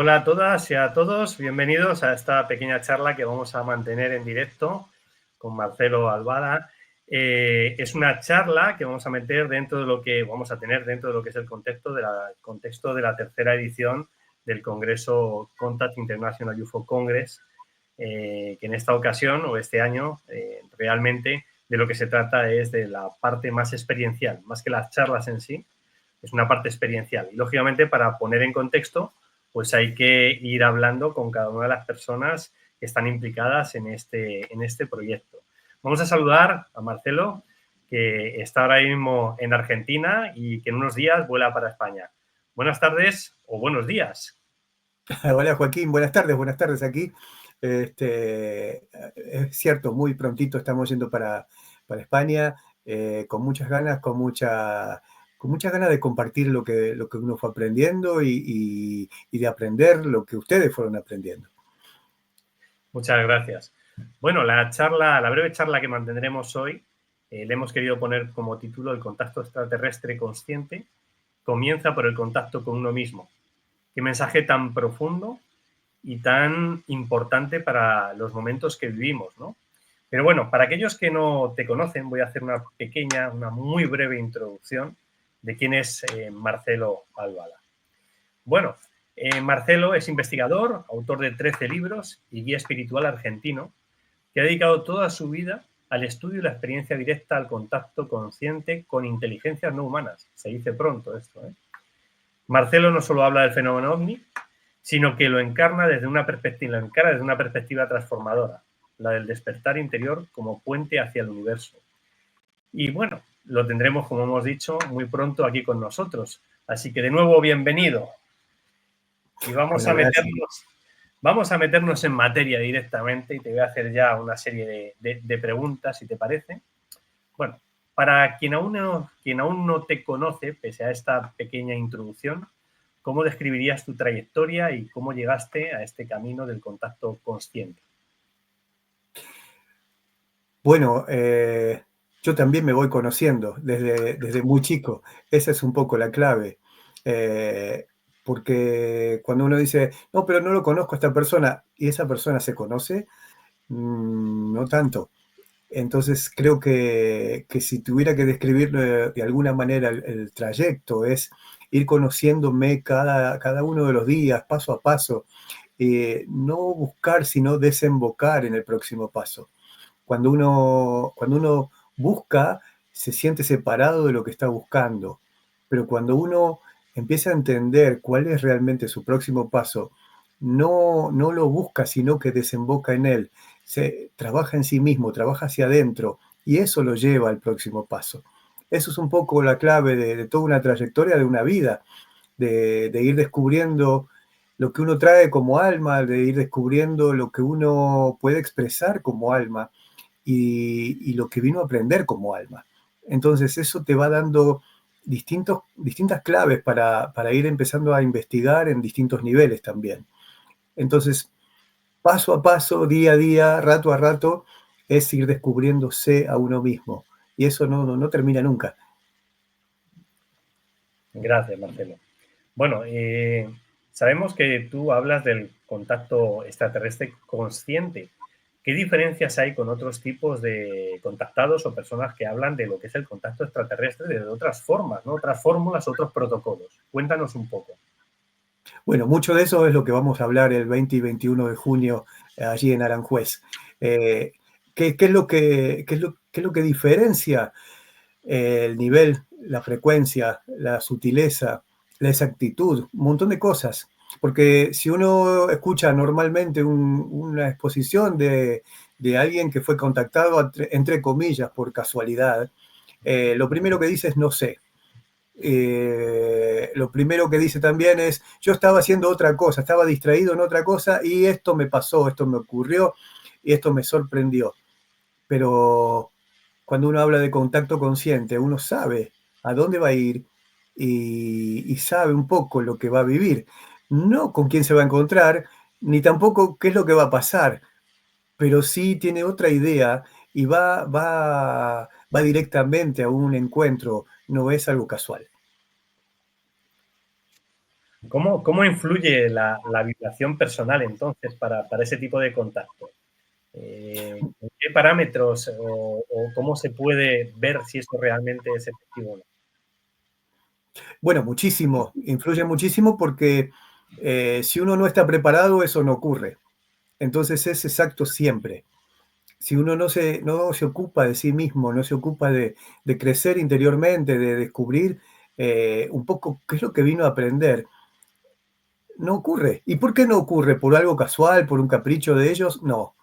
Hola a todas y a todos, bienvenidos a esta pequeña charla que vamos a mantener en directo con Marcelo Albada. Es una charla que vamos a meter dentro de lo que vamos a tener dentro de lo que es el contexto de la tercera edición del Congreso Contact International UFO Congress, que en esta ocasión o este año realmente de lo que se trata es de la parte más experiencial, más que las charlas en sí, es una parte experiencial. Y lógicamente para poner en contexto pues hay que ir hablando con cada una de las personas que están implicadas en este proyecto. Vamos a saludar a Marcelo, que está ahora mismo en Argentina y que en unos días vuela para España. Buenas tardes o buenos días. Hola Joaquín, buenas tardes aquí. Es cierto, muy prontito estamos yendo para España, con muchas ganas, con muchas ganas de compartir lo que uno fue aprendiendo y de aprender lo que ustedes fueron aprendiendo. Muchas gracias. Bueno, la breve charla que mantendremos hoy, le hemos querido poner como título El contacto extraterrestre consciente comienza por el contacto con uno mismo. Qué mensaje tan profundo y tan importante para los momentos que vivimos, ¿no? Pero bueno, para aquellos que no te conocen, voy a hacer una muy breve introducción de quién es Marcelo Albala. Bueno, Marcelo es investigador, autor de 13 libros y guía espiritual argentino, que ha dedicado toda su vida al estudio y la experiencia directa al contacto consciente con inteligencias no humanas. Se dice pronto esto, ¿eh? Marcelo no solo habla del fenómeno ovni, sino que lo encarna lo encara desde una perspectiva transformadora, la del despertar interior como puente hacia el universo. Y bueno, lo tendremos, como hemos dicho, muy pronto aquí con nosotros. Así que de nuevo, bienvenido. Y Bueno, gracias. vamos a meternos en materia directamente y te voy a hacer ya una serie de preguntas, si te parece. Bueno, para quien aún no te conoce, pese a esta pequeña introducción, ¿cómo describirías tu trayectoria y cómo llegaste a este camino del contacto consciente? Bueno, yo también me voy conociendo desde muy chico. Esa es un poco la clave. Eh, Porque cuando uno dice, no, pero no lo conozco a esta persona, y esa persona se conoce, no tanto. Entonces creo que si tuviera que describir de alguna manera el trayecto, es ir conociéndome cada uno de los días, paso a paso, no buscar, sino desembocar en el próximo paso. Cuando uno busca, se siente separado de lo que está buscando, pero cuando uno empieza a entender cuál es realmente su próximo paso, no lo busca, sino que desemboca en él, se trabaja en sí mismo, trabaja hacia adentro, y eso lo lleva al próximo paso. Eso es un poco la clave de toda una trayectoria de una vida, de ir descubriendo lo que uno trae como alma, de ir descubriendo lo que uno puede expresar como alma, y lo que vino a aprender como alma. Entonces eso te va dando distintas claves para ir empezando a investigar en distintos niveles también. Entonces, paso a paso, día a día, rato a rato, es ir descubriéndose a uno mismo. Y eso no termina nunca. Gracias, Marcelo. Bueno, sabemos que tú hablas del contacto extraterrestre consciente. ¿Qué diferencias hay con otros tipos de contactados o personas que hablan de lo que es el contacto extraterrestre de otras formas, ¿no? Otras fórmulas, otros protocolos? Cuéntanos un poco. Bueno, mucho de eso es lo que vamos a hablar el 20 y 21 de junio allí en Aranjuez. Eh, ¿Qué es lo que diferencia el nivel, la frecuencia, la sutileza, la exactitud, un montón de cosas? Porque si uno escucha normalmente una exposición de alguien que fue contactado, entre comillas, por casualidad, lo primero que dice es no sé. Lo primero que dice también es, yo estaba haciendo otra cosa, estaba distraído en otra cosa y esto me pasó, esto me ocurrió y esto me sorprendió. Pero cuando uno habla de contacto consciente, uno sabe a dónde va a ir y sabe un poco lo que va a vivir. No con quién se va a encontrar, ni tampoco qué es lo que va a pasar, pero sí tiene otra idea y va directamente a un encuentro, no es algo casual. ¿Cómo influye la vibración personal entonces para ese tipo de contacto? ¿En qué parámetros o cómo se puede ver si eso realmente es efectivo o no? Bueno, muchísimo, influye muchísimo porque si uno no está preparado, eso no ocurre. Entonces es exacto siempre. Si uno no se ocupa de sí mismo, no se ocupa de crecer interiormente, de descubrir un poco qué es lo que vino a aprender, no ocurre. ¿Y por qué no ocurre? ¿Por algo casual, por un capricho de ellos? No,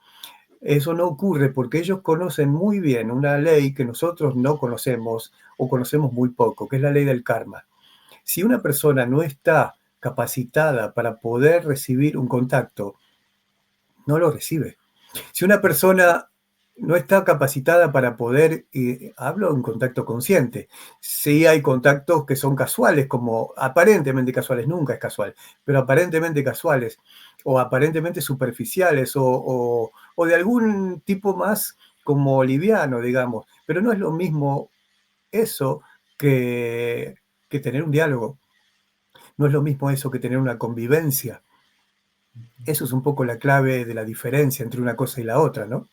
eso no ocurre porque ellos conocen muy bien una ley que nosotros no conocemos o conocemos muy poco, que es la ley del karma. Si una persona no está capacitada para poder recibir un contacto, no lo recibe. Si una persona no está capacitada para poder, hablo de un contacto consciente, sí hay contactos que son casuales, como aparentemente casuales, nunca es casual, pero aparentemente casuales, o aparentemente superficiales, o de algún tipo más como liviano, digamos, pero no es lo mismo eso que tener un diálogo, no es lo mismo eso que tener una convivencia. Eso es un poco la clave de la diferencia entre una cosa y la otra, ¿no? O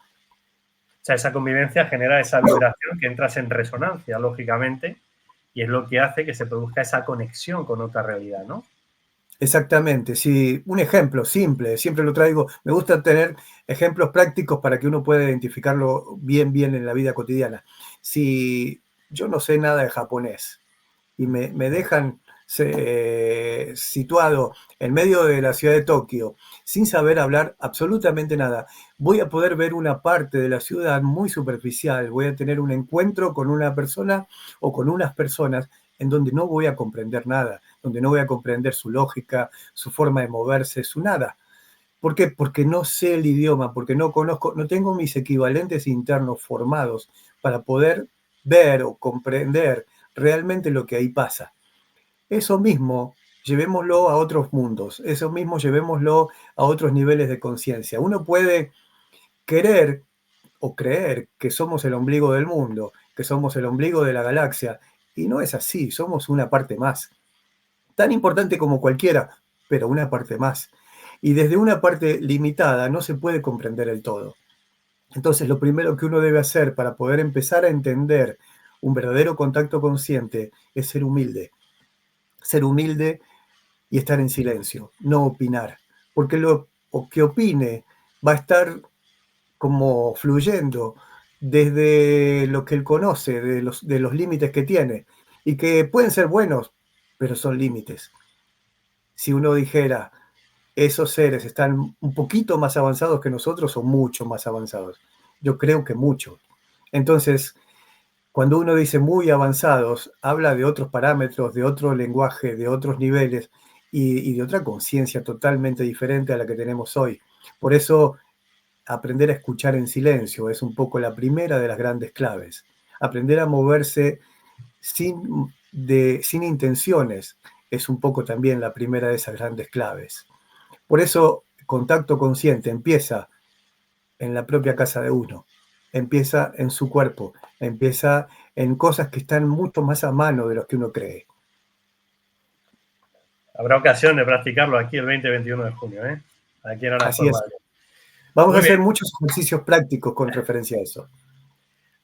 sea, esa convivencia genera esa vibración que entras en resonancia, lógicamente, y es lo que hace que se produzca esa conexión con otra realidad, ¿no? Exactamente, sí, un ejemplo simple, siempre lo traigo, me gusta tener ejemplos prácticos para que uno pueda identificarlo bien, bien en la vida cotidiana. Si yo no sé nada de japonés y me dejan situado en medio de la ciudad de Tokio sin saber hablar absolutamente nada, voy a poder ver una parte de la ciudad muy superficial, voy a tener un encuentro con una persona o con unas personas en donde no voy a comprender nada, donde no voy a comprender su lógica, su forma de moverse, su nada. ¿Por qué? Porque no sé el idioma, porque no conozco, no tengo mis equivalentes internos formados para poder ver o comprender realmente lo que ahí pasa. Eso mismo llevémoslo a otros mundos, eso mismo llevémoslo a otros niveles de conciencia. Uno puede querer o creer que somos el ombligo del mundo, que somos el ombligo de la galaxia, y no es así, somos una parte más, tan importante como cualquiera, pero una parte más. Y desde una parte limitada no se puede comprender el todo. Entonces, lo primero que uno debe hacer para poder empezar a entender un verdadero contacto consciente es ser humilde. Ser humilde y estar en silencio, no opinar, porque lo que opine va a estar como fluyendo desde lo que él conoce, de los límites que tiene, y que pueden ser buenos, pero son límites. Si uno dijera, esos seres están un poquito más avanzados que nosotros o mucho más avanzados, yo creo que mucho. Entonces, cuando uno dice muy avanzados, habla de otros parámetros, de otro lenguaje, de otros niveles y de otra conciencia totalmente diferente a la que tenemos hoy. Por eso, aprender a escuchar en silencio es un poco la primera de las grandes claves. Aprender a moverse sin intenciones es un poco también la primera de esas grandes claves. Por eso, contacto consciente empieza en la propia casa de uno, empieza en su cuerpo, empieza en cosas que están mucho más a mano de lo que uno cree. Habrá ocasión de practicarlo aquí el 20-21 de junio, ¿eh? Aquí en Aras Así es. Formales. Vamos a Muy bien, hacer muchos ejercicios prácticos con referencia a eso.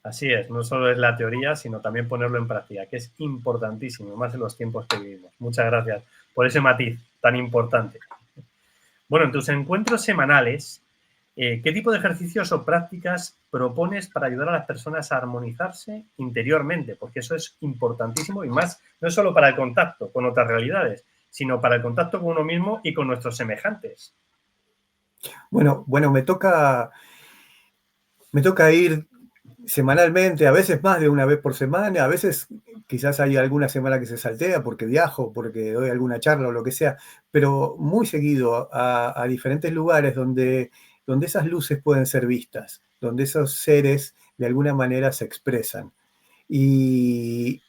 así es. No solo es la teoría, sino también ponerlo en práctica, que es importantísimo, más en los tiempos que vivimos. Muchas gracias por ese matiz tan importante. Bueno, en tus encuentros semanales, ¿qué tipo de ejercicios o prácticas propones para ayudar a las personas a armonizarse interiormente? Porque eso es importantísimo y más, no es solo para el contacto con otras realidades, sino para el contacto con uno mismo y con nuestros semejantes. Bueno, me toca ir semanalmente, a veces más de una vez por semana, a veces quizás hay alguna semana que se saltea porque viajo, porque doy alguna charla o lo que sea, pero muy seguido a diferentes lugares donde esas luces pueden ser vistas, donde esos seres de alguna manera se expresan. Y,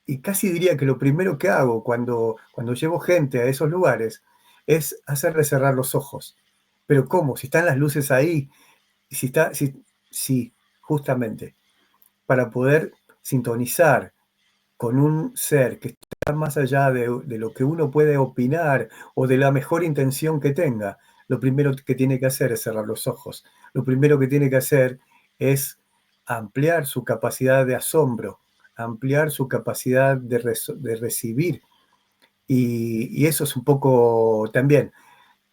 y casi diría que lo primero que hago cuando llevo gente a esos lugares es hacerle cerrar los ojos. Pero ¿cómo? Si están las luces ahí, si está, si justamente para poder sintonizar con un ser que está más allá de lo que uno puede opinar o de la mejor intención que tenga. Lo primero que tiene que hacer es cerrar los ojos. Lo primero que tiene que hacer es ampliar su capacidad de asombro, ampliar su capacidad de recibir. Y eso es un poco también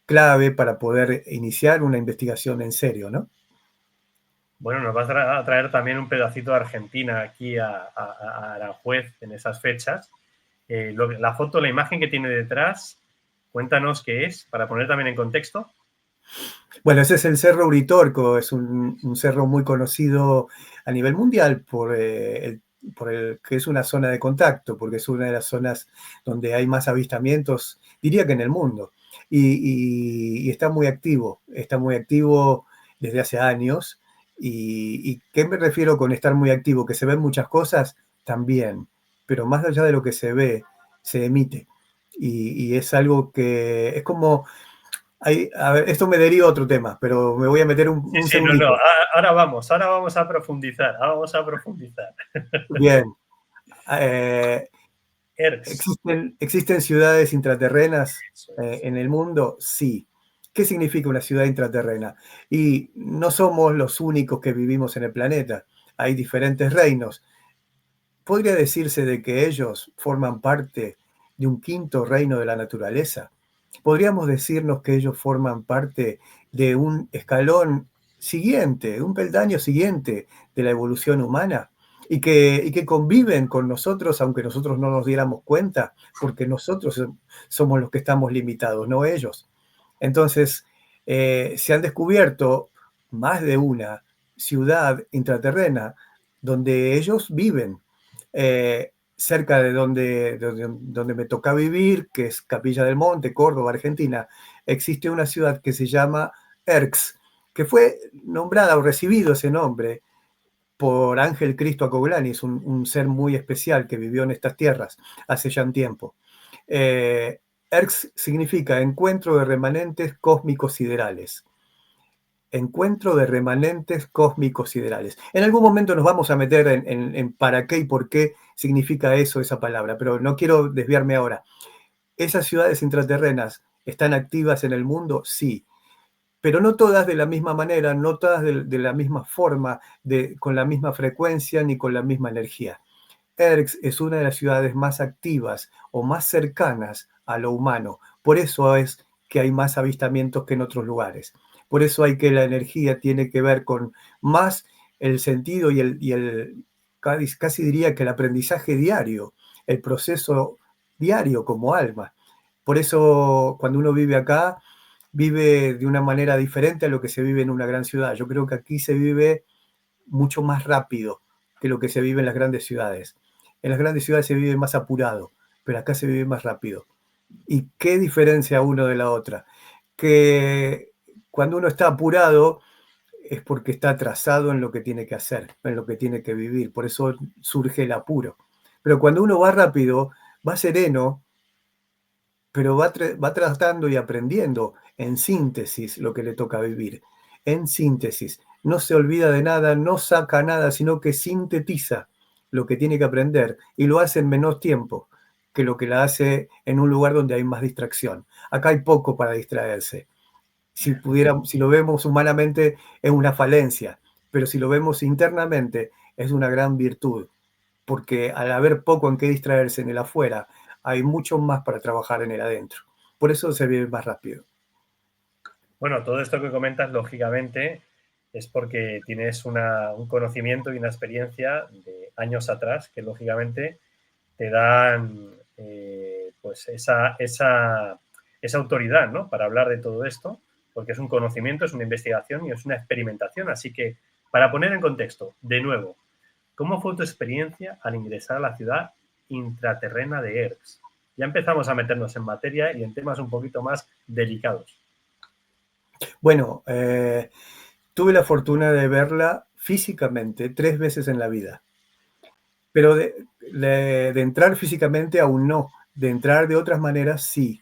clave para poder iniciar una investigación en serio, ¿no? Bueno, nos vas a traer también un pedacito de Argentina aquí a Aranjuez en esas fechas. La foto, la imagen que tiene detrás, cuéntanos qué es, para poner también en contexto. Bueno, ese es el Cerro Uritorco, es un cerro muy conocido a nivel mundial por el que es una zona de contacto, porque es una de las zonas donde hay más avistamientos, diría que en el mundo. Y está muy activo desde hace años. ¿Y qué me refiero con estar muy activo? Que se ven muchas cosas también, pero más allá de lo que se ve, se emite. Y es algo que es como a ver, esto me deriva a otro tema, pero me voy a meter un Sí, no, segundito. ahora vamos a profundizar, Bien. ERCS, ¿Existen ciudades intraterrenas eso es. en el mundo? Sí. ¿Qué significa una ciudad intraterrena? Y no somos los únicos que vivimos en el planeta. Hay diferentes reinos. ¿Podría decirse de que ellos forman parte de un quinto reino de la naturaleza? ¿Podríamos decirnos que ellos forman parte de un escalón siguiente, un peldaño siguiente de la evolución humana? Y que conviven con nosotros, aunque nosotros no nos diéramos cuenta, porque nosotros somos los que estamos limitados, no ellos. Entonces, se han descubierto más de una ciudad intraterrena donde ellos viven, cerca de donde me toca vivir, que es Capilla del Monte, Córdoba, Argentina. Existe una ciudad que se llama Erx, que fue nombrada o recibido ese nombre por Ángel Cristo Acoglanis, un ser muy especial que vivió en estas tierras hace ya un tiempo. Erx significa encuentro de remanentes cósmicos siderales. Encuentro de remanentes cósmicos siderales. En algún momento nos vamos a meter en para qué y por qué significa eso, esa palabra, pero no quiero desviarme ahora. ¿Esas ciudades intraterrenas están activas en el mundo? Sí, pero no todas de la misma manera, no todas de la misma forma, con la misma frecuencia ni con la misma energía. Erx es una de las ciudades más activas o más cercanas a lo humano. Por eso es que hay más avistamientos que en otros lugares. Por eso hay que la energía tiene que ver con más el sentido casi diría que el aprendizaje diario, el proceso diario como alma. Por eso cuando uno vive acá, vive de una manera diferente a lo que se vive en una gran ciudad. Yo creo que aquí se vive mucho más rápido que lo que se vive en las grandes ciudades. En las grandes ciudades se vive más apurado, pero acá se vive más rápido. ¿Y qué diferencia uno de la otra? Que cuando uno está apurado es porque está atrasado en lo que tiene que hacer, en lo que tiene que vivir. Por eso surge el apuro. Pero cuando uno va rápido, va sereno, pero va tratando y aprendiendo en síntesis lo que le toca vivir. En síntesis. No se olvida de nada, no saca nada, sino que sintetiza lo que tiene que aprender y lo hace en menos tiempo que lo que la hace en un lugar donde hay más distracción. Acá hay poco para distraerse. Si lo vemos humanamente es una falencia, pero si lo vemos internamente es una gran virtud, porque al haber poco en qué distraerse en el afuera, hay mucho más para trabajar en el adentro. Por eso se vive más rápido. Bueno, todo esto que comentas, lógicamente, es porque tienes un conocimiento y una experiencia de años atrás que, lógicamente, te dan pues esa autoridad, ¿no? Para hablar de todo esto, porque es un conocimiento, es una investigación y es una experimentación. Así que, para poner en contexto, de nuevo, ¿cómo fue tu experiencia al ingresar a la ciudad intraterrena de Erx? Ya empezamos a meternos en materia y en temas un poquito más delicados. Bueno, tuve la fortuna de verla físicamente 3 veces en la vida, pero de entrar físicamente aún no, de entrar de otras maneras sí.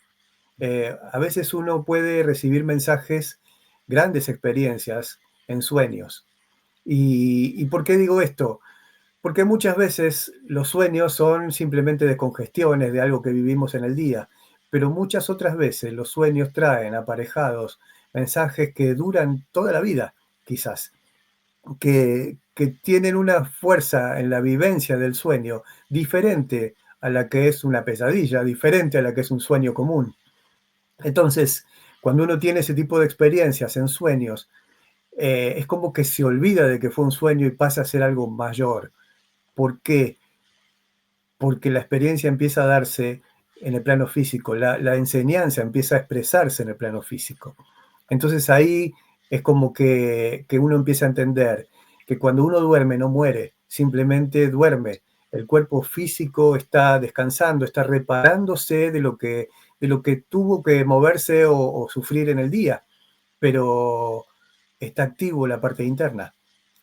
A veces uno puede recibir mensajes, grandes experiencias en sueños. ¿Y por qué digo esto? Porque muchas veces los sueños son simplemente descongestiones de algo que vivimos en el día, pero muchas otras veces los sueños traen aparejados mensajes que duran toda la vida, quizás, que tienen una fuerza en la vivencia del sueño diferente a la que es una pesadilla, diferente a la que es un sueño común. Entonces, cuando uno tiene ese tipo de experiencias en sueños, es como que se olvida de que fue un sueño y pasa a ser algo mayor. ¿Por qué? Porque la experiencia empieza a darse en el plano físico, la enseñanza empieza a expresarse en el plano físico. Entonces ahí es como que uno empieza a entender que cuando uno duerme no muere, simplemente duerme. El cuerpo físico está descansando, está reparándose de lo que tuvo que moverse o sufrir en el día, pero está activo la parte interna.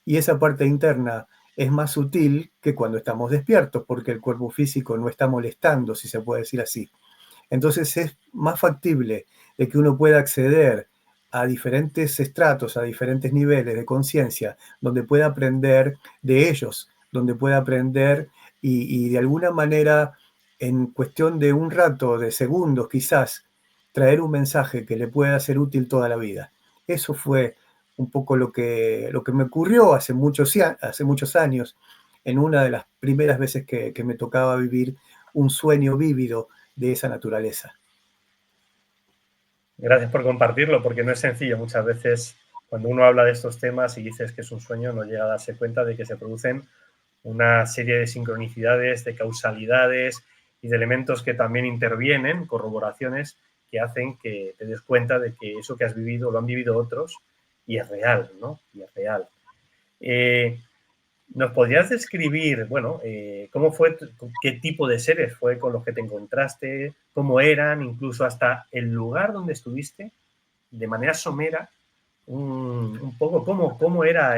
Y esa parte interna es más sutil que cuando estamos despiertos, porque el cuerpo físico no está molestando, si se puede decir así. Entonces es más factible de que uno pueda acceder a diferentes estratos, a diferentes niveles de conciencia, donde pueda aprender de ellos, donde pueda aprender y de alguna manera, en cuestión de un rato, de segundos quizás, traer un mensaje que le pueda ser útil toda la vida. Eso fue un poco lo que me ocurrió hace muchos años, en una de las primeras veces que me tocaba vivir un sueño vívido de esa naturaleza. Gracias por compartirlo, porque no es sencillo. Muchas veces, cuando uno habla de estos temas y dices que es un sueño, no llega a darse cuenta de que se producen una serie de sincronicidades, de causalidades y de elementos que también intervienen, corroboraciones, que hacen que te des cuenta de que eso que has vivido lo han vivido otros y es real, ¿no? Y es real. ¿Nos podrías describir, bueno, cómo fue, qué tipo de seres fue con los que te encontraste, cómo eran, incluso hasta el lugar donde estuviste, de manera somera, un poco cómo era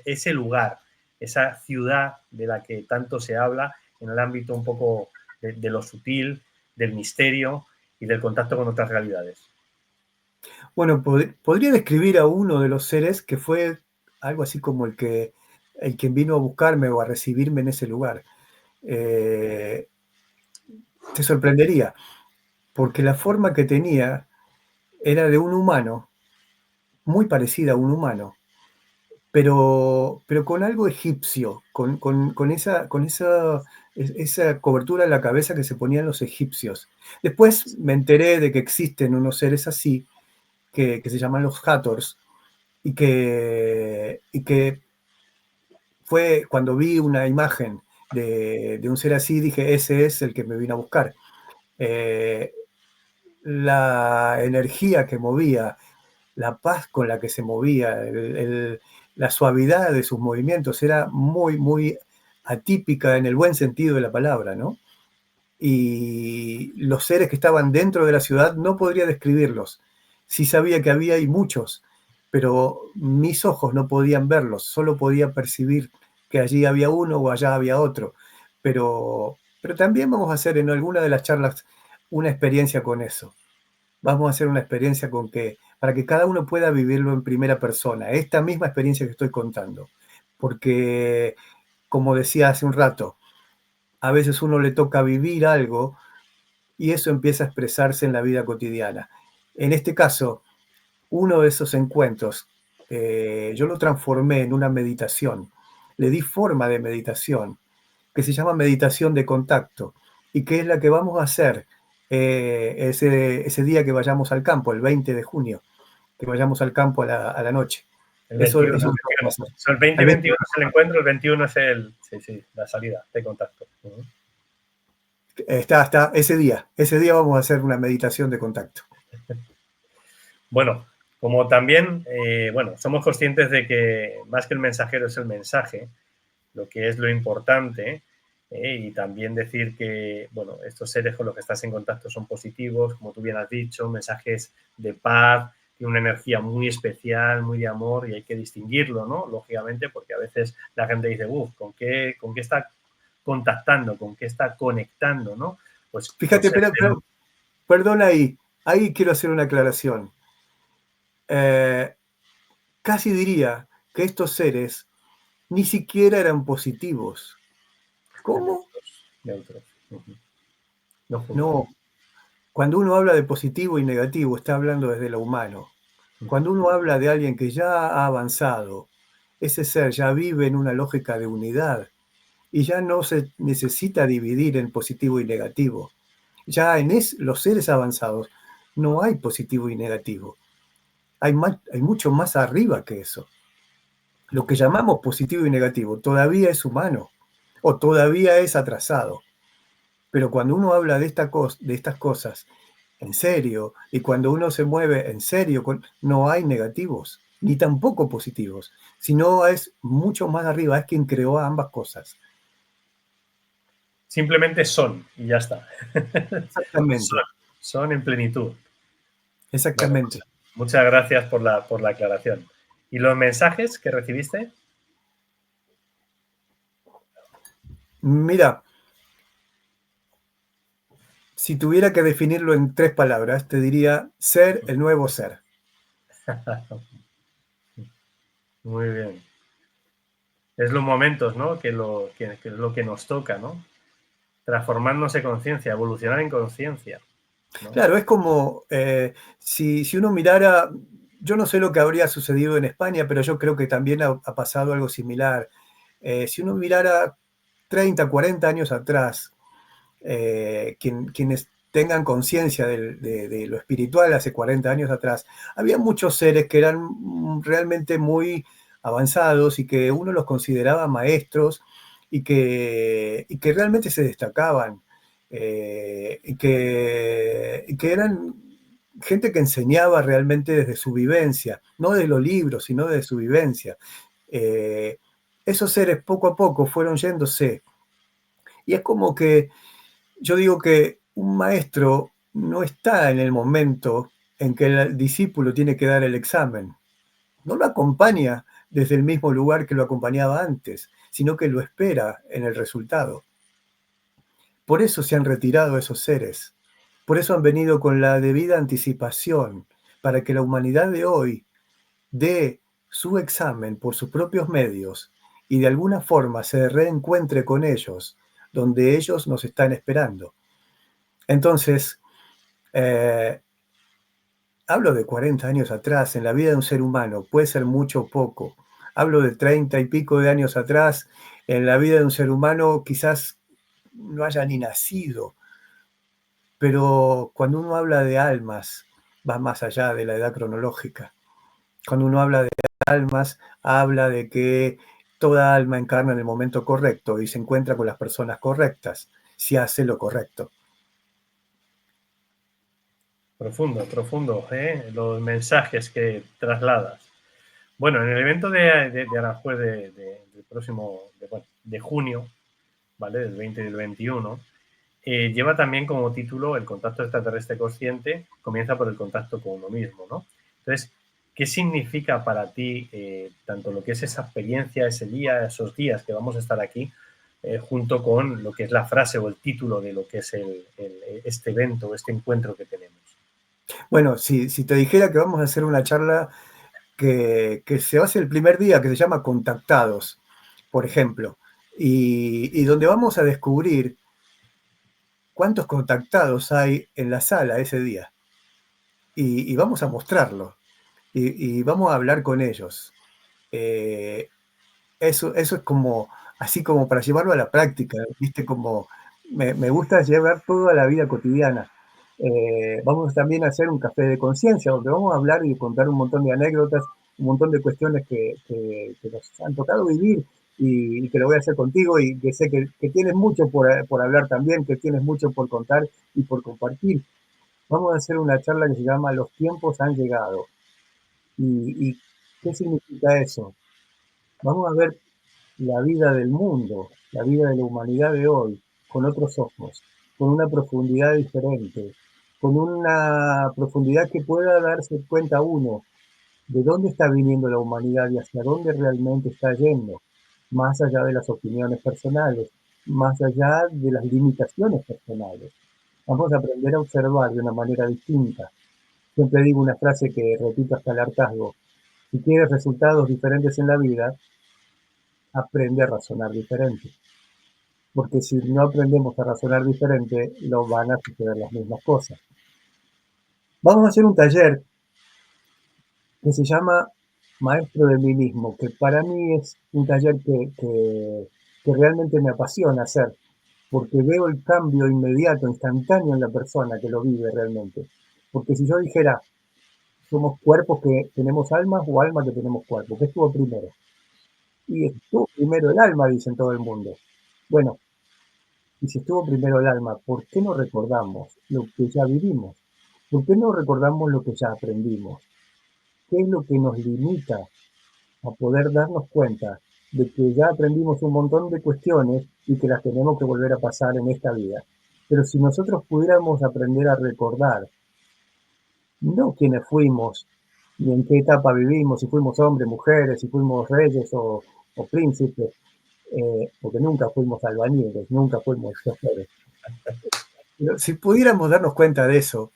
ese lugar, esa ciudad de la que tanto se habla en el ámbito un poco de lo sutil, del misterio y del contacto con otras realidades? Bueno, podría describir a uno de los seres que fue algo así como el que vino a buscarme o a recibirme en ese lugar. Eh, te sorprendería, porque la forma que tenía era de un humano, muy parecida a un humano, pero con algo egipcio, esa cobertura en la cabeza que se ponían los egipcios. Después me enteré de que existen unos seres así, que se llaman los Hathors, y que fue cuando vi una imagen de un ser así, dije, ese es el que me vino a buscar. Eh, la energía que movía, la paz con la que se movía, la suavidad de sus movimientos era muy, muy atípica en el buen sentido de la palabra, ¿no? Y los seres que estaban dentro de la ciudad no podría describirlos. Sí sabía que había y muchos, pero mis ojos no podían verlos, solo podía percibir que allí había uno o allá había otro. Pero también vamos a hacer en alguna de las charlas una experiencia con eso. Vamos a hacer una experiencia con que, para que cada uno pueda vivirlo en primera persona, esta misma experiencia que estoy contando. Porque, como decía hace un rato, a veces uno le toca vivir algo y eso empieza a expresarse en la vida cotidiana. En este caso, uno de esos encuentros, yo lo transformé en una meditación, le di forma de meditación, que se llama meditación de contacto, y que es la que vamos a hacer ese día que vayamos al campo, el 20 de junio, que vayamos al campo a la noche. El Eso 21, es el lo que vamos 21. a hacer. So, el 20 y Al 21 21. es el encuentro, el 21 es sí, sí, la salida de contacto. Ese día vamos a hacer una meditación de contacto. Bueno, como también, bueno, somos conscientes de que más que el mensajero es el mensaje, lo que es lo importante, y también decir que, bueno, estos seres con los que estás en contacto son positivos, como tú bien has dicho, mensajes de paz, y una energía muy especial, muy de amor, y hay que distinguirlo, ¿no? Lógicamente, porque a veces la gente dice, uff, con qué está contactando? ¿Con qué está conectando, no? Pues con Fíjate, seres de luz. perdona ahí quiero hacer una aclaración. Eh, casi diría que estos seres ni siquiera eran positivos. ¿Cómo? Neutros. No juzgan. No, cuando uno habla de positivo y negativo, está hablando desde lo humano. Cuando uno habla de alguien que ya ha avanzado, ese ser ya vive en una lógica de unidad y ya no se necesita dividir en positivo y negativo. Ya en los seres avanzados no hay positivo y negativo. Hay mucho más arriba que eso. Lo que llamamos positivo y negativo todavía es humano o todavía es atrasado. Pero cuando uno habla de estas cosas en serio y cuando uno se mueve en serio, no hay negativos ni tampoco positivos, sino es mucho más arriba, es quien creó ambas cosas. Simplemente son y ya está. Exactamente, Son en plenitud. Bueno, exactamente. muchas gracias por la aclaración. ¿Y los mensajes que recibiste? Mira, si tuviera que definirlo en 3 palabras, te diría ser el nuevo ser. Muy bien. Es los momentos, ¿no? Que es lo que nos toca, ¿no? Transformarnos en conciencia, evolucionar en conciencia, ¿no? Claro, es como si uno mirara, yo no sé lo que habría sucedido en España, pero yo creo que también ha pasado algo similar. Si uno mirara 30, 40 años atrás, quienes tengan conciencia de lo espiritual hace 40 años atrás, había muchos seres que eran realmente muy avanzados y que uno los consideraba maestros y que realmente se destacaban y que eran gente que enseñaba realmente desde su vivencia, no de los libros, sino de su vivencia. Eh, Esos seres poco a poco fueron yéndose y es como que yo digo que un maestro no está en el momento en que el discípulo tiene que dar el examen. No lo acompaña desde el mismo lugar que lo acompañaba antes, sino que lo espera en el resultado. Por eso se han retirado esos seres. Por eso han venido con la debida anticipación, para que la humanidad de hoy dé su examen por sus propios medios y de alguna forma se reencuentre con ellos, donde ellos nos están esperando. Entonces, eh, hablo de 40 años atrás, en la vida de un ser humano, puede ser mucho o poco. Hablo de 30 y pico de años atrás, en la vida de un ser humano quizás no haya ni nacido, pero cuando uno habla de almas, va más allá de la edad cronológica. Cuando uno habla de almas, habla de que toda alma encarna en el momento correcto y se encuentra con las personas correctas, si hace lo correcto. Profundo, profundo, ¿eh? Los mensajes que trasladas. Bueno, en el evento de Aranjuez del próximo, de junio, ¿vale? Del 20 y del 21, lleva también como título el contacto extraterrestre consciente, comienza por el contacto con uno mismo, ¿no? Entonces, ¿qué significa para ti tanto lo que es esa experiencia, ese día, esos días que vamos a estar aquí, junto con lo que es la frase o el título de lo que es este evento, este encuentro que tenemos? Bueno, si te dijera que vamos a hacer una charla que se hace el primer día, que se llama Contactados, por ejemplo, y donde vamos a descubrir cuántos contactados hay en la sala ese día. Y vamos a mostrarlo, y vamos a hablar con ellos. Eh, eso es como, así como para llevarlo a la práctica, ¿viste? Como me gusta llevar todo a la vida cotidiana. Vamos también a hacer un café de conciencia, donde vamos a hablar y contar un montón de anécdotas, un montón de cuestiones que nos han tocado vivir y que lo voy a hacer contigo y que sé que tienes mucho por hablar también, que tienes mucho por contar y por compartir. Vamos a hacer una charla que se llama Los tiempos han llegado. ¿Y qué significa eso? Vamos a ver la vida del mundo, la vida de la humanidad de hoy, con otros ojos, con una profundidad diferente, con una profundidad que pueda darse cuenta uno de dónde está viniendo la humanidad y hacia dónde realmente está yendo, más allá de las opiniones personales, más allá de las limitaciones personales. Vamos a aprender a observar de una manera distinta. Siempre digo una frase que repito hasta el hartazgo: si quieres resultados diferentes en la vida, aprende a razonar diferente. Porque si no aprendemos a razonar diferente, lo van a suceder las mismas cosas. Vamos a hacer un taller que se llama Maestro de mí mismo, que para mí es un taller que realmente me apasiona hacer, porque veo el cambio inmediato, instantáneo en la persona que lo vive realmente. Porque si yo dijera, somos cuerpos que tenemos almas o almas que tenemos cuerpos, ¿qué estuvo primero? Y estuvo primero el alma, dicen todo el mundo. Bueno, y si estuvo primero el alma, ¿por qué no recordamos lo que ya vivimos? ¿Por qué no recordamos lo que ya aprendimos? ¿Qué es lo que nos limita a poder darnos cuenta de que ya aprendimos un montón de cuestiones y que las tenemos que volver a pasar en esta vida? Pero si nosotros pudiéramos aprender a recordar, no quiénes fuimos, ni en qué etapa vivimos, si fuimos hombres, mujeres, si fuimos reyes o príncipes, porque nunca fuimos albañiles, nunca fuimos choferes. Pero si pudiéramos darnos cuenta de eso,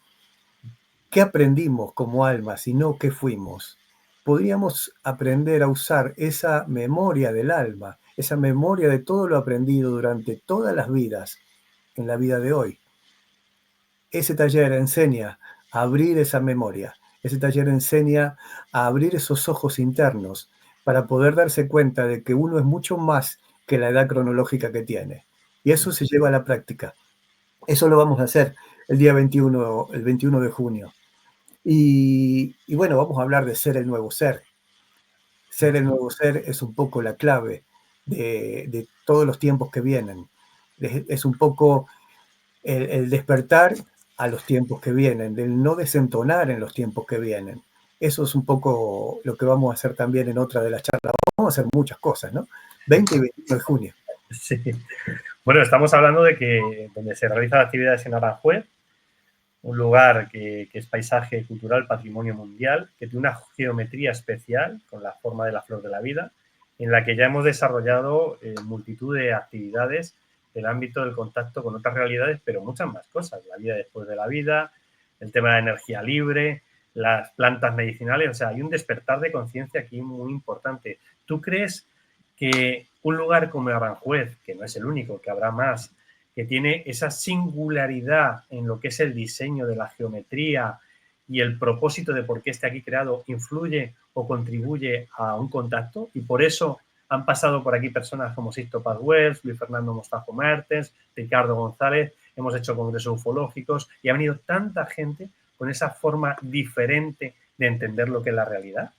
¿qué aprendimos como almas y no qué fuimos? Podríamos aprender a usar esa memoria del alma, esa memoria de todo lo aprendido durante todas las vidas en la vida de hoy. Ese taller enseña a abrir esa memoria, ese taller enseña a abrir esos ojos internos para poder darse cuenta de que uno es mucho más que la edad cronológica que tiene. Y eso se lleva a la práctica. Eso lo vamos a hacer el día 21, el 21 de junio. Y bueno, vamos a hablar de ser el nuevo ser. Ser el nuevo ser es un poco la clave de todos los tiempos que vienen. Es un poco el despertar a los tiempos que vienen, del no desentonar en los tiempos que vienen. Eso es un poco lo que vamos a hacer también en otra de las charlas. Vamos a hacer muchas cosas, ¿no? 20 y 21 de junio. Sí. Bueno, estamos hablando de que donde se realizan actividades en Aranjuez, un lugar que es paisaje cultural, patrimonio mundial, que tiene una geometría especial con la forma de la flor de la vida, en la que ya hemos desarrollado multitud de actividades del ámbito del contacto con otras realidades, pero muchas más cosas, la vida después de la vida, el tema de la energía libre, las plantas medicinales, o sea, hay un despertar de conciencia aquí muy importante. ¿Tú crees que un lugar como Aranjuez, que no es el único, que habrá más, que tiene esa singularidad en lo que es el diseño de la geometría y el propósito de por qué esté aquí creado, influye o contribuye a un contacto? Y por eso han pasado por aquí personas como Sixto Paz Wells, Luis Fernando Mostajo Mertens, Ricardo González, hemos hecho congresos ufológicos y ha venido tanta gente con esa forma diferente de entender lo que es la realidad.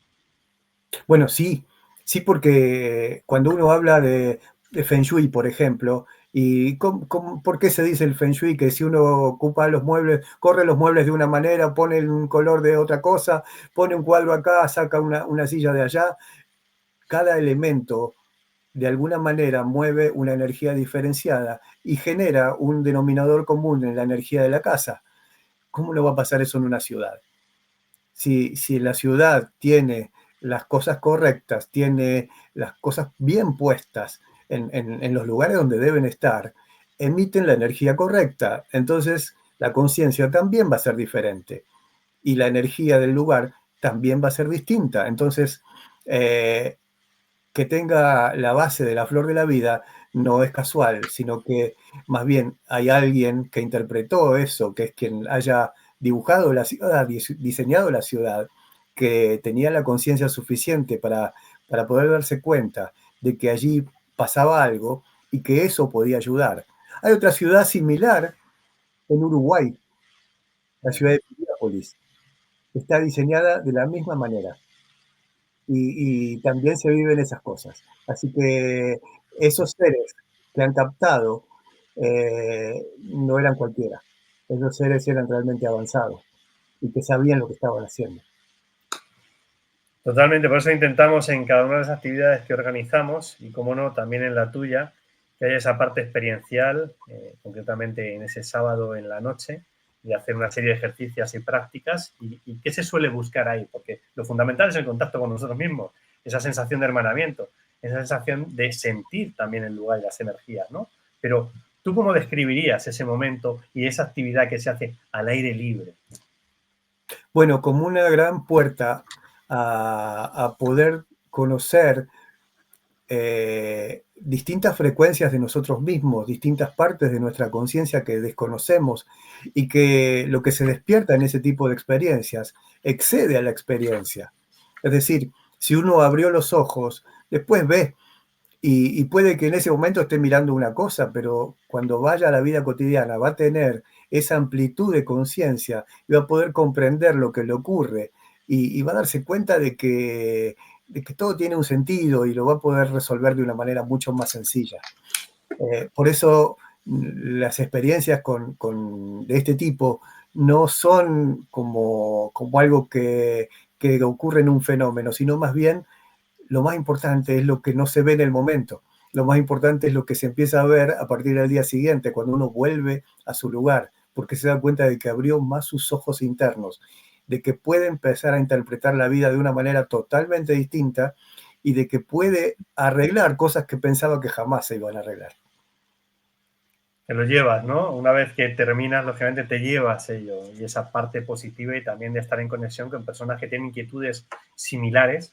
Bueno, sí, sí, porque cuando uno habla de Feng Shui, por ejemplo, y ¿por qué se dice el Feng Shui? Que si uno ocupa los muebles, corre los muebles de una manera, pone un color de otra cosa, pone un cuadro acá, saca una silla de allá, cada elemento de alguna manera mueve una energía diferenciada y genera un denominador común en la energía de la casa. ¿Cómo no va a pasar eso en una ciudad? Si la ciudad tiene las cosas correctas, tiene las cosas bien puestas en los lugares donde deben estar, emiten la energía correcta. Entonces, la conciencia también va a ser diferente y la energía del lugar también va a ser distinta. Entonces, que tenga la base de la flor de la vida no es casual, sino que más bien hay alguien que interpretó eso, que es quien haya dibujado la ciudad, diseñado la ciudad, que tenía la conciencia suficiente para poder darse cuenta de que allí pasaba algo y que eso podía ayudar. Hay otra ciudad similar en Uruguay, la ciudad de Piriápolis, que está diseñada de la misma manera. Y también se viven esas cosas. Así que esos seres que han captado no eran cualquiera. Esos seres eran realmente avanzados y que sabían lo que estaban haciendo. Totalmente, por eso intentamos en cada una de las actividades que organizamos y, como no, también en la tuya, que haya esa parte experiencial, concretamente en ese sábado en la noche, y hacer una serie de ejercicios y prácticas. ¿Y qué se suele buscar ahí? Porque lo fundamental es el contacto con nosotros mismos, esa sensación de hermanamiento, esa sensación de sentir también el lugar y las energías, ¿no? Pero, ¿tú cómo describirías ese momento y esa actividad que se hace al aire libre? Bueno, como una gran puerta a poder conocer distintas frecuencias de nosotros mismos, distintas partes de nuestra conciencia que desconocemos y que lo que se despierta en ese tipo de experiencias excede a la experiencia. Es decir, si uno abrió los ojos, después ve y puede que en ese momento esté mirando una cosa, pero cuando vaya a la vida cotidiana va a tener esa amplitud de conciencia y va a poder comprender lo que le ocurre y va a darse cuenta de que todo tiene un sentido y lo va a poder resolver de una manera mucho más sencilla. Por eso las experiencias de este tipo no son como algo que ocurre en un fenómeno, sino más bien lo más importante es lo que no se ve en el momento. Lo más importante es lo que se empieza a ver a partir del día siguiente, cuando uno vuelve a su lugar, porque se da cuenta de que abrió más sus ojos internos, de que puede empezar a interpretar la vida de una manera totalmente distinta y de que puede arreglar cosas que pensaba que jamás se iban a arreglar. Te lo llevas, ¿no? Una vez que terminas, lógicamente te llevas ello y esa parte positiva y también de estar en conexión con personas que tienen inquietudes similares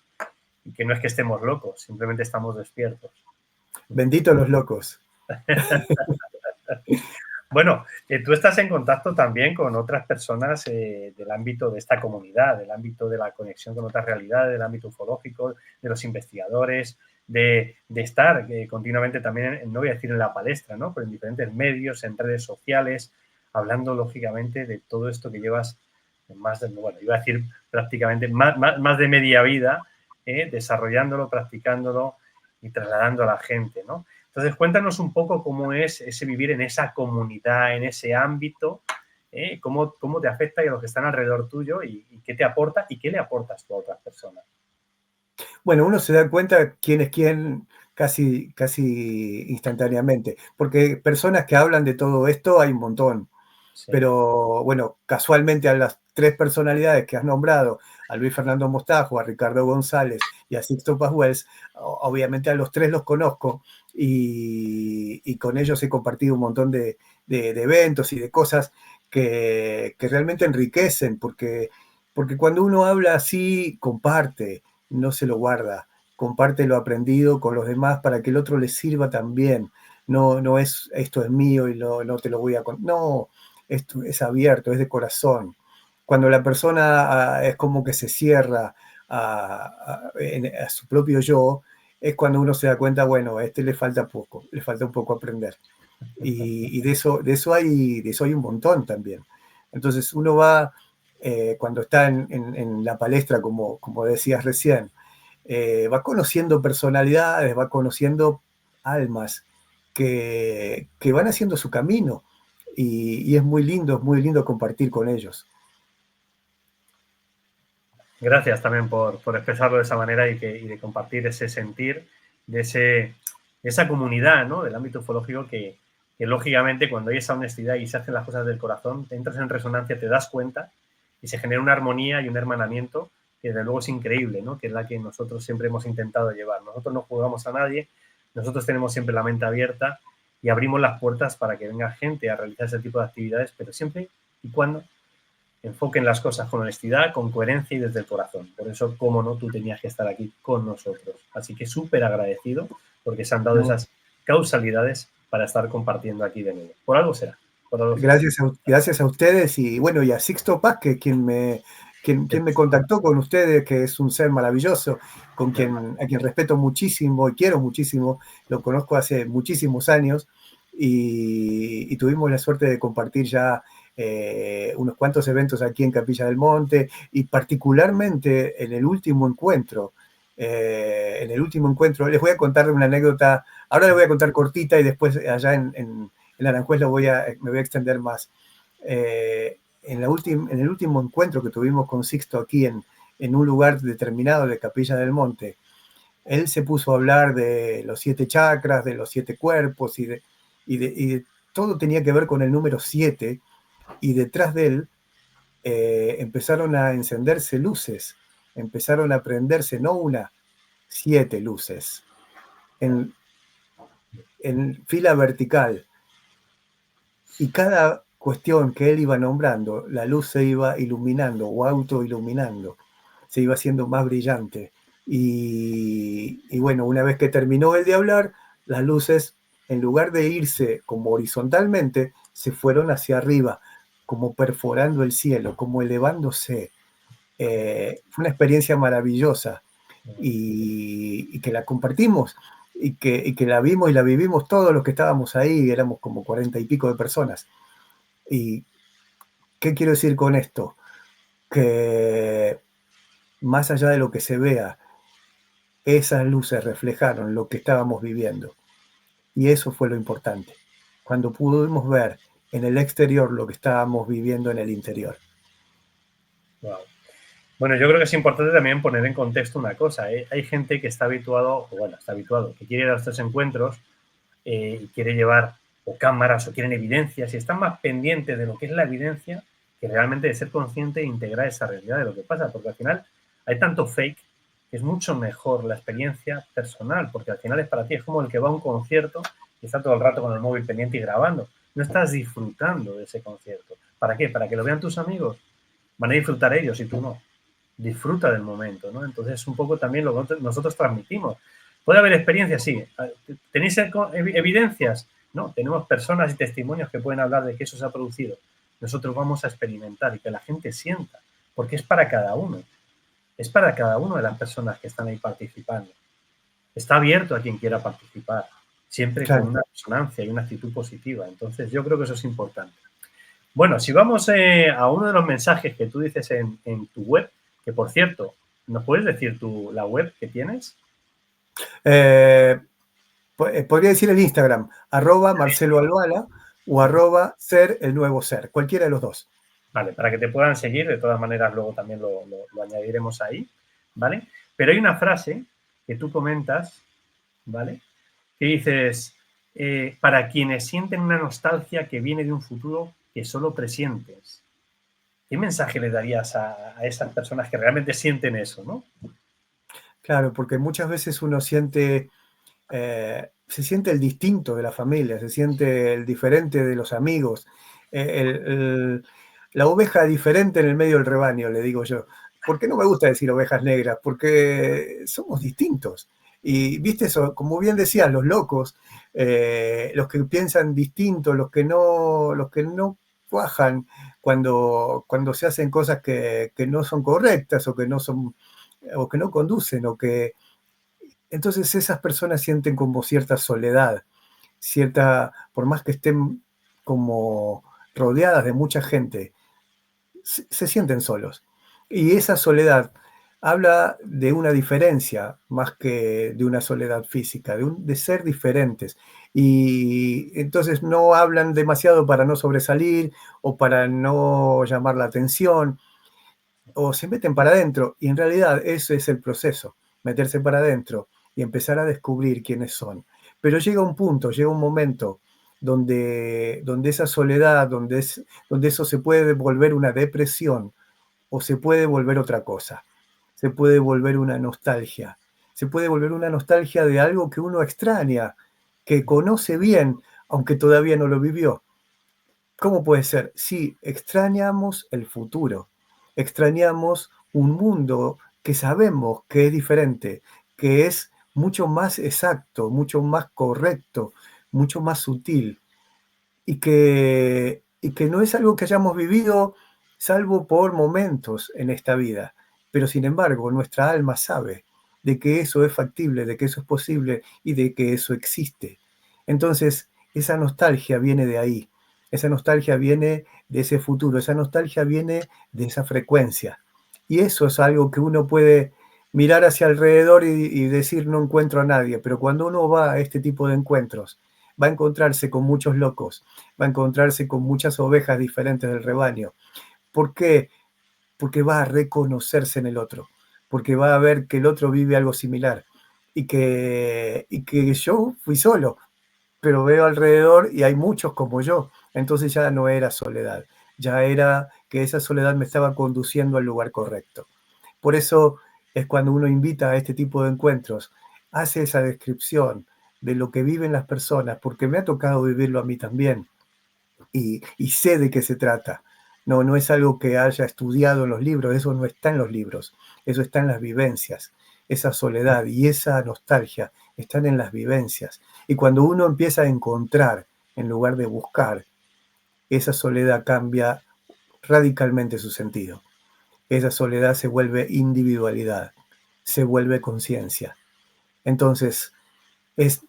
y que no es que estemos locos, simplemente estamos despiertos. Benditos los locos. Bueno, tú estás en contacto también con otras personas del ámbito de esta comunidad, del ámbito de la conexión con otras realidades, del ámbito ufológico, de los investigadores, de estar continuamente también, no voy a decir en la palestra, ¿no? Pero en diferentes medios, en redes sociales, hablando lógicamente de todo esto que llevas más de, bueno, iba a decir prácticamente más de media vida, desarrollándolo, practicándolo y trasladando a la gente, ¿no? Entonces, cuéntanos un poco cómo es ese vivir en esa comunidad, en ese ámbito, cómo te afecta y a los que están alrededor tuyo y qué te aporta y qué le aportas tú a otras personas. Bueno, uno se da cuenta quién es quién casi instantáneamente, porque personas que hablan de todo esto hay un montón. Sí. Pero bueno, casualmente a las tres personalidades que has nombrado, a Luis Fernando Mostajo, a Ricardo González y a Sixto Paz Wells, obviamente a los tres los conozco y con ellos he compartido un montón de eventos y de cosas que realmente enriquecen, porque cuando uno habla así, comparte, no se lo guarda, comparte lo aprendido con los demás para que el otro le sirva también. No es esto es mío y no te lo voy a contar. No, esto es abierto, es de corazón. Cuando la persona es como que se cierra a su propio yo, es cuando uno se da cuenta, bueno, a este le falta poco, le falta un poco aprender. Y de eso hay un montón también. Entonces uno va, cuando está en la palestra, como decías recién, va conociendo personalidades, va conociendo almas que van haciendo su camino y es muy lindo compartir con ellos. Gracias también por expresarlo de esa manera y de compartir ese sentir de esa comunidad, ¿no? Del ámbito ufológico que lógicamente cuando hay esa honestidad y se hacen las cosas del corazón, te entras en resonancia, te das cuenta y se genera una armonía y un hermanamiento que desde luego es increíble, ¿no? Que es la que nosotros siempre hemos intentado llevar. Nosotros no jugamos a nadie, nosotros tenemos siempre la mente abierta y abrimos las puertas para que venga gente a realizar ese tipo de actividades, pero siempre y cuando enfoquen las cosas con honestidad, con coherencia y desde el corazón. Por eso, cómo no, tú tenías que estar aquí con nosotros. Así que súper agradecido porque se han dado esas causalidades para estar compartiendo aquí de nuevo. Por algo será. Por algo será. Gracias a ustedes y bueno, y a Sixto Paz, que quien me contactó con ustedes, que es un ser maravilloso, a quien respeto muchísimo y quiero muchísimo, lo conozco hace muchísimos años y tuvimos la suerte de compartir ya unos cuantos eventos aquí en Capilla del Monte y particularmente en el último encuentro. Les voy a contar una anécdota, ahora les voy a contar cortita y después allá en Aranjuez me voy a extender más. En el último encuentro que tuvimos con Sixto aquí en un lugar determinado de Capilla del Monte, él se puso a hablar de los 7 chakras, de los 7 cuerpos y de todo tenía que ver con el número 7 y detrás de él empezaron a encenderse luces, empezaron a prenderse no una, 7 luces en fila vertical. Y cada cuestión que él iba nombrando, la luz se iba iluminando o autoiluminando, se iba haciendo más brillante Y bueno, una vez que terminó él de hablar, las luces, en lugar de irse como horizontalmente, se fueron hacia arriba, como perforando el cielo, como elevándose. Fue una experiencia maravillosa y que la compartimos y que la vimos y la vivimos todos los que estábamos ahí, éramos como 40 y pico de personas. ¿Y qué quiero decir con esto? Que más allá de lo que se vea, esas luces reflejaron lo que estábamos viviendo. Y eso fue lo importante, cuando pudimos ver en el exterior lo que estábamos viviendo en el interior. Wow. Bueno, yo creo que es importante también poner en contexto una cosa. Hay gente que está habituado, o bueno, está habituado, que quiere ir a estos encuentros y quiere llevar o cámaras o quieren evidencias y están más pendientes de lo que es la evidencia que realmente de ser consciente e integrar esa realidad de lo que pasa, porque al final hay tanto fake que es mucho mejor la experiencia personal, porque al final es para ti, es como el que va a un concierto y está todo el rato con el móvil pendiente y grabando. No estás disfrutando de ese concierto. ¿Para qué? ¿Para que lo vean tus amigos? Van a disfrutar ellos y tú no. Disfruta del momento, ¿no? Entonces es un poco también lo que nosotros transmitimos. ¿Puede haber experiencias? Sí. ¿Tenéis evidencias? No, tenemos personas y testimonios que pueden hablar de que eso se ha producido. Nosotros vamos a experimentar y que la gente sienta, porque es para cada uno. Es para cada una de las personas que están ahí participando. Está abierto a quien quiera participar, siempre con Claro. una resonancia y una actitud positiva. Entonces yo creo que eso es importante. Bueno, si vamos a uno de los mensajes que tú dices en tu web, que por cierto, ¿nos puedes decir la web que tienes? Podría decir el Instagram, @Marcelo Albala o @ser el nuevo ser, cualquiera de los dos. Vale, para que te puedan seguir, de todas maneras luego también lo añadiremos ahí, ¿vale? Pero hay una frase que tú comentas, ¿vale? Que dices, para quienes sienten una nostalgia que viene de un futuro que solo presientes. ¿Qué mensaje le darías a esas personas que realmente sienten eso, no? Claro, porque muchas veces uno se siente el distinto de la familia, se siente el diferente de los amigos, la oveja diferente en el medio del rebaño, le digo yo. ¿Por qué no me gusta decir ovejas negras? Porque somos distintos. Y viste eso, como bien decían, los locos, los que piensan distinto, los que no cuajan cuando se hacen cosas que no son correctas o que no conducen, entonces esas personas sienten como cierta soledad, por más que estén como rodeadas de mucha gente, se sienten solos. Y esa soledad habla de una diferencia más que de una soledad física, de ser diferentes. Y entonces no hablan demasiado para no sobresalir o para no llamar la atención, o se meten para adentro. Y en realidad ese es el proceso, meterse para adentro y empezar a descubrir quiénes son. Pero llega un punto, llega un momento donde esa soledad, donde eso se puede volver una depresión o se puede volver otra cosa. Se puede volver una nostalgia. Se puede volver una nostalgia de algo que uno extraña, que conoce bien, aunque todavía no lo vivió. ¿Cómo puede ser? Sí, extrañamos el futuro, extrañamos un mundo que sabemos que es diferente, que es mucho más exacto, mucho más correcto, mucho más sutil y que no es algo que hayamos vivido salvo por momentos en esta vida. Pero sin embargo, nuestra alma sabe de que eso es factible, de que eso es posible y de que eso existe. Entonces, esa nostalgia viene de ahí, esa nostalgia viene de ese futuro, esa nostalgia viene de esa frecuencia. Y eso es algo que uno puede mirar hacia alrededor y decir no encuentro a nadie, pero cuando uno va a este tipo de encuentros, va a encontrarse con muchos locos, va a encontrarse con muchas ovejas diferentes del rebaño. ¿Por qué? Porque va a reconocerse en el otro, porque va a ver que el otro vive algo similar y que yo fui solo, pero veo alrededor y hay muchos como yo. Entonces ya no era soledad, ya era que esa soledad me estaba conduciendo al lugar correcto. Por eso es cuando uno invita a este tipo de encuentros, hace esa descripción de lo que viven las personas, porque me ha tocado vivirlo a mí también y sé de qué se trata. No, no es algo que haya estudiado en los libros, eso no está en los libros, eso está en las vivencias. esa soledad y esa nostalgia están en las vivencias. Y cuando uno empieza a encontrar en lugar de buscar, esa soledad cambia radicalmente su sentido. Esa soledad se vuelve individualidad, se vuelve conciencia. Entonces, es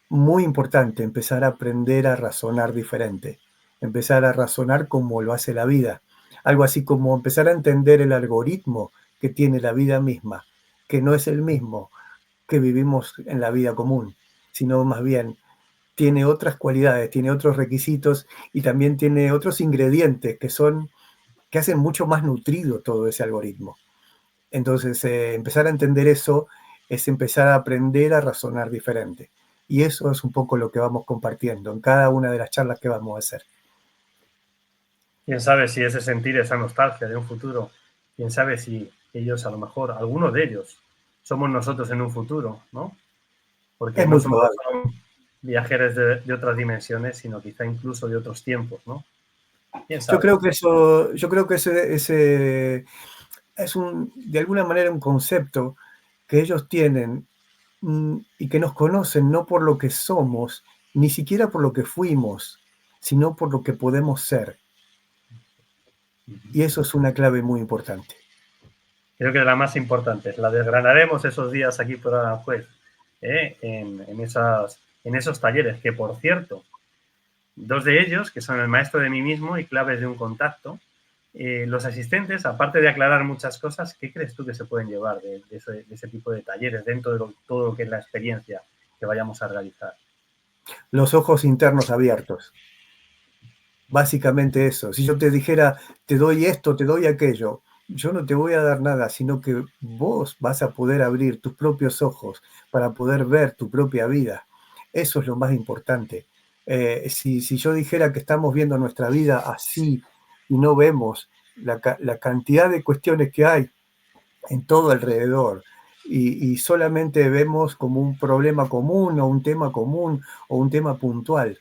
muy importante empezar a aprender a razonar diferente, empezar a razonar como lo hace la vida. Algo así como empezar a entender el algoritmo que tiene la vida misma, que no es el mismo que vivimos en la vida común, sino más bien tiene otras cualidades, tiene otros requisitos y también tiene otros ingredientes que hacen mucho más nutrido todo ese algoritmo. Entonces, empezar a entender eso es empezar a aprender a razonar diferente. Y eso es un poco lo que vamos compartiendo en cada una de las charlas que vamos a hacer. Quién sabe si ese sentir, esa nostalgia de un futuro, quién sabe si ellos, a lo mejor, algunos de ellos, somos nosotros en un futuro, ¿no? Porque Es no muy somos probable. viajeros de otras dimensiones, sino quizá incluso de otros tiempos, ¿no? ¿Quién Yo sabe? creo que eso, yo creo que ese es de alguna manera un concepto que ellos tienen y que nos conocen no por lo que somos, ni siquiera por lo que fuimos, sino por lo que podemos ser. Y eso es una clave muy importante. Creo que es la más importante. La desgranaremos esos días aquí por Aranjuez, en esos talleres, que por cierto, dos de ellos, que son el maestro de mí mismo y claves de un contacto, los asistentes, aparte de aclarar muchas cosas, ¿qué crees tú que se pueden llevar de ese tipo de talleres dentro de todo lo que es la experiencia que vayamos a realizar? Los ojos internos abiertos. Básicamente eso. Si yo te dijera, te doy esto, te doy aquello, yo no te voy a dar nada, sino que vos vas a poder abrir tus propios ojos para poder ver tu propia vida. Eso es lo más importante. Si yo dijera que estamos viendo nuestra vida así y no vemos la cantidad de cuestiones que hay en todo alrededor y solamente vemos como un problema común o un tema común o un tema puntual,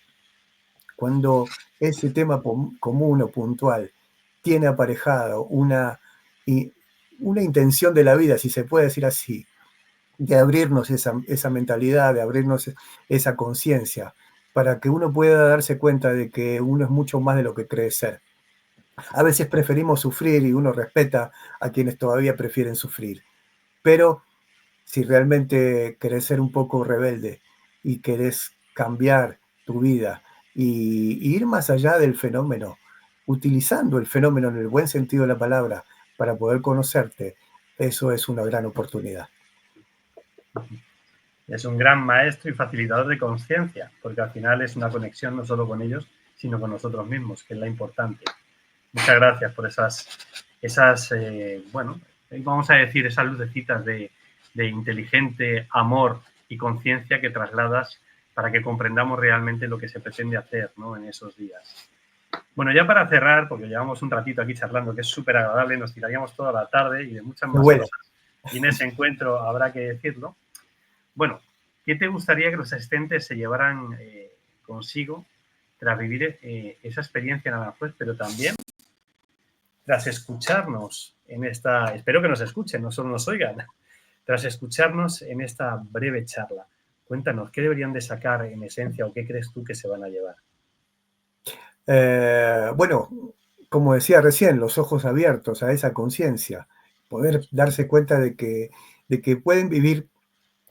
cuando ese tema común o puntual tiene aparejado una intención de la vida, si se puede decir así, de abrirnos esa mentalidad, de abrirnos esa conciencia, para que uno pueda darse cuenta de que uno es mucho más de lo que cree ser. A veces preferimos sufrir y uno respeta a quienes todavía prefieren sufrir, pero si realmente querés ser un poco rebelde y querés cambiar tu vida y ir más allá del fenómeno, utilizando el fenómeno en el buen sentido de la palabra para poder conocerte, eso es una gran oportunidad. Es un gran maestro y facilitador de conciencia, porque al final es una conexión no solo con ellos, sino con nosotros mismos, que es la importante. Muchas gracias por bueno, vamos a decir, esas lucecitas de inteligente amor y conciencia que trasladas para que comprendamos realmente lo que se pretende hacer, ¿no?, en esos días. Bueno, ya para cerrar, porque llevamos un ratito aquí charlando, que es súper agradable, nos tiraríamos toda la tarde y de muchas Qué más bueno. cosas. Y en ese encuentro habrá que decirlo. Bueno, ¿qué te gustaría que los asistentes se llevaran consigo tras vivir esa experiencia en Aranjuez, pero también tras escucharnos espero que nos escuchen, no solo nos oigan, tras escucharnos en esta breve charla? Cuéntanos, ¿qué deberían de sacar en esencia o qué crees tú que se van a llevar? Bueno, como decía recién, los ojos abiertos a esa conciencia, poder darse cuenta de que pueden vivir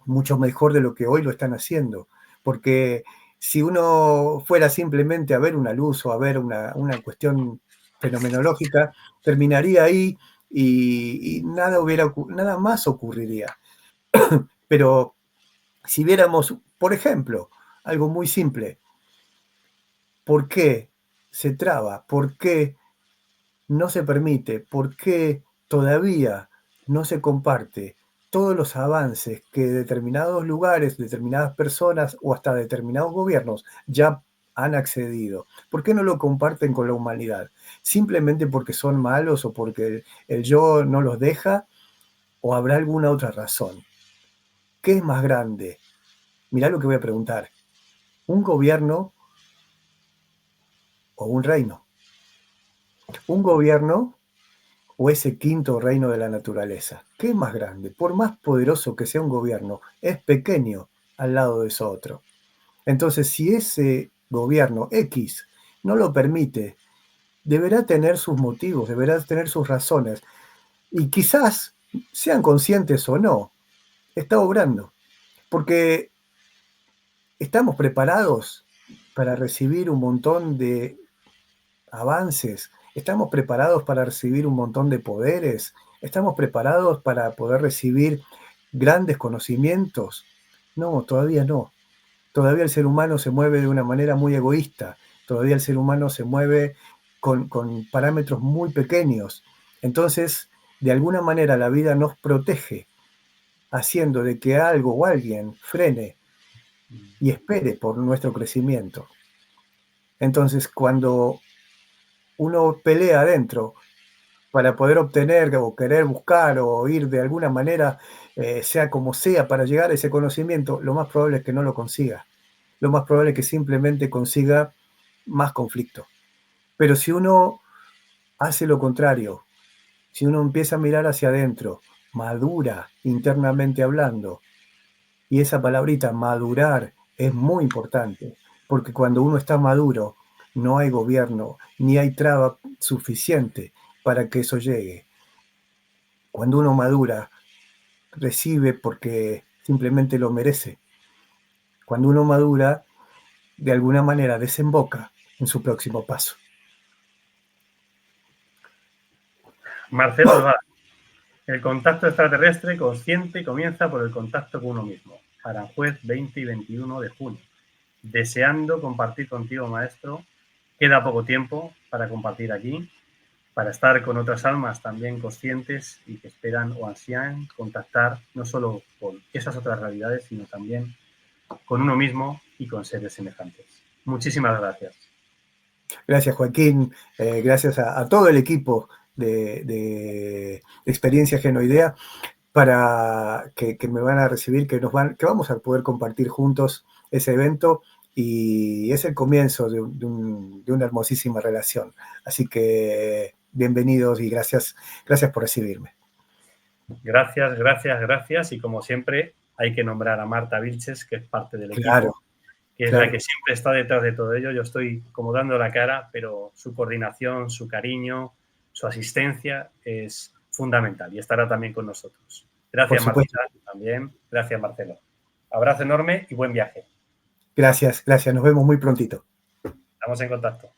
mucho mejor de lo que hoy lo están haciendo, porque si uno fuera simplemente a ver una luz o a ver una cuestión fenomenológica, terminaría ahí y nada más ocurriría. Pero si viéramos, por ejemplo, algo muy simple, ¿por qué se traba? ¿Por qué no se permite? ¿Por qué todavía no se comparte todos los avances que determinados lugares, determinadas personas o hasta determinados gobiernos ya han accedido? ¿Por qué no lo comparten con la humanidad? ¿Simplemente porque son malos o porque el yo no los deja? ¿O habrá alguna otra razón? ¿Qué es más grande? Mirá lo que voy a preguntar. ¿Un gobierno o un reino? ¿Un gobierno o ese quinto reino de la naturaleza? ¿Qué es más grande? Por más poderoso que sea un gobierno, es pequeño al lado de eso otro. Entonces, si ese gobierno X no lo permite, deberá tener sus motivos, deberá tener sus razones, y quizás, sean conscientes o no, está obrando, porque estamos preparados para recibir un montón de avances, estamos preparados para recibir un montón de poderes, estamos preparados para poder recibir grandes conocimientos. No, todavía no. Todavía el ser humano se mueve de una manera muy egoísta, todavía el ser humano se mueve con parámetros muy pequeños. Entonces, de alguna manera la vida nos protege, haciendo de que algo o alguien frene y espere por nuestro crecimiento. Entonces, cuando uno pelea adentro para poder obtener o querer buscar o ir de alguna manera, sea como sea, para llegar a ese conocimiento, lo más probable es que no lo consiga. Lo más probable es que simplemente consiga más conflicto. Pero si uno hace lo contrario, si uno empieza a mirar hacia adentro, madura internamente hablando, y esa palabrita madurar es muy importante, porque cuando uno está maduro, no hay gobierno, ni hay traba suficiente para que eso llegue. Cuando uno madura, recibe porque simplemente lo merece. Cuando uno madura, de alguna manera desemboca en su próximo paso. Marcelo Olvada, el contacto extraterrestre consciente comienza por el contacto con uno mismo. Aranjuez, 20 y 21 de junio. Deseando compartir contigo, maestro. Queda poco tiempo para compartir aquí, para estar con otras almas también conscientes y que esperan o ansían contactar no solo con esas otras realidades, sino también con uno mismo y con seres semejantes. Muchísimas gracias. Gracias, Joaquín. Gracias a todo el equipo de Experiencia Genoidea para que me van a recibir, que vamos a poder compartir juntos ese evento, y es el comienzo de una hermosísima relación. Así que bienvenidos y gracias por recibirme. Gracias, gracias, gracias. Y como siempre, hay que nombrar a Marta Vilches, que es parte del equipo, que es la que siempre está detrás de todo ello. Yo estoy como dando la cara, pero su coordinación, su cariño, su asistencia es fundamental y estará también con nosotros. Gracias, Martita, también. Gracias, Marcelo. Abrazo enorme y buen viaje. Gracias. Nos vemos muy prontito. Estamos en contacto.